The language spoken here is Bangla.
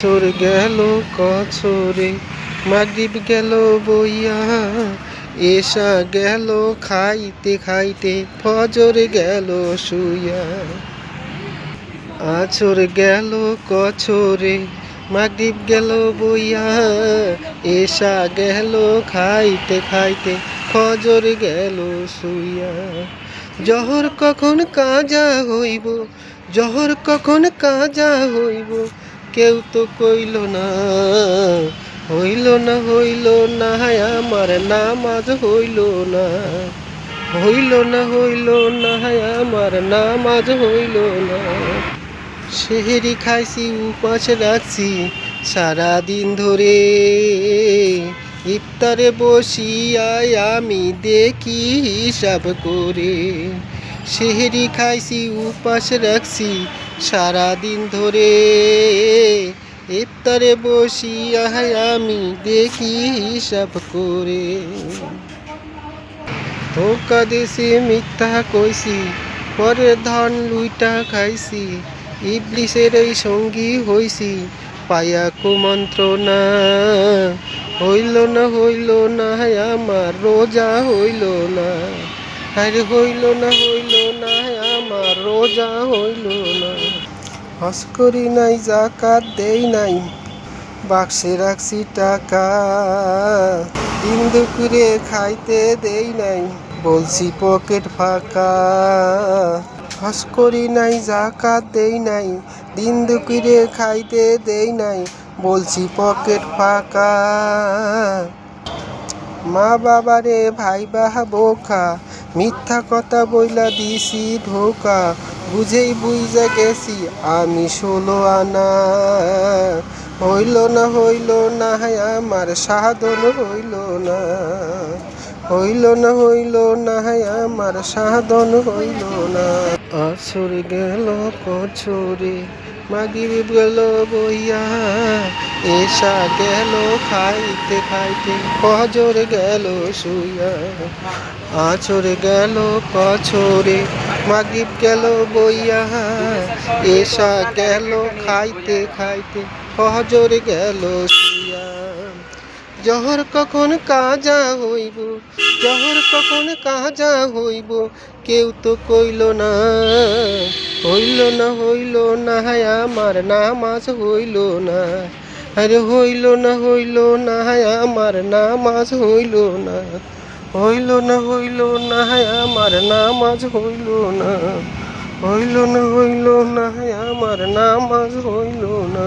তোর গেল কছরে মাগরিব গেল বইয়া, এসা গেল খাইতে খাইতে ফজর গেল শুইয়া। আছর গেল কছরে মাগরিব গেল বইয়া, এসা গেল খাইতে খাইতে ফজর গেল শুইয়া। জহর কখন কাজা হইব, জহর কখন কাজা হইব, কেউ তো কইল না। হইল না হইল না আমার নামাজ হইল না, হইল না হইল না আমার নামাজ হইল না। সেহরি খাইছি উপাস রাখছি সারাদিন ধরে, ইফতারে বসিয়ায় আমি দেখি হিসাব করে। সেহরি খাইছি উপাস রাখছি সারাদিন ধরে, ইফতারে বসিয়া আমি দেখি হিসাব করে। ধোকা দিছি মিথ্যা কইছি পরের ধন লুইটা খাইছি, ইবলিসের এই সঙ্গী হইছি পায়া কুমন্ত্রণা। হইল না হইল না আমার রোজা হইল না, আরে হইল না আমার রোজা হইল না। হজ করি নাই যাকাত দেই নাই বাক্সে রাখছি টাকা, দিন দুপুরে খাইতে দেই নাই বলছি পকেট ফাঁকা। হজ করি নাই যাকাত দেই নাই, দিন দুপুরে খাইতে দেই নাই বলছি পকেট ফাঁকা। মা বাবারে ভাই বাহা বোকা, মিথ্যা কথা বইলা দিছি ধোকা, বুঝেই বুঝা গেছি আমি 16 আনা। হইল না আমার সাধন হইল না, হইল না আমার সাধন হইল না। আসর গেল কছরে মাগরিব গেল বইয়া, এসা গেল খাইতে খাইতে ফজর গেল শুইয়া। আছর গেল কছরে মাগরিব গেল বইয়া, এসা গেল খাইতে খাইতে ফজর গেল শুইয়া। জহর কখন কাজা হইব, জহর কখন কাজা হইব, কেউ তো কইল না। হইল না আমার নামাজ হইল না, আরে হইল না আমার নামাজ হইল না। হইল না আমার নামাজ হইল না, হইল না আমার নামাজ হইল না।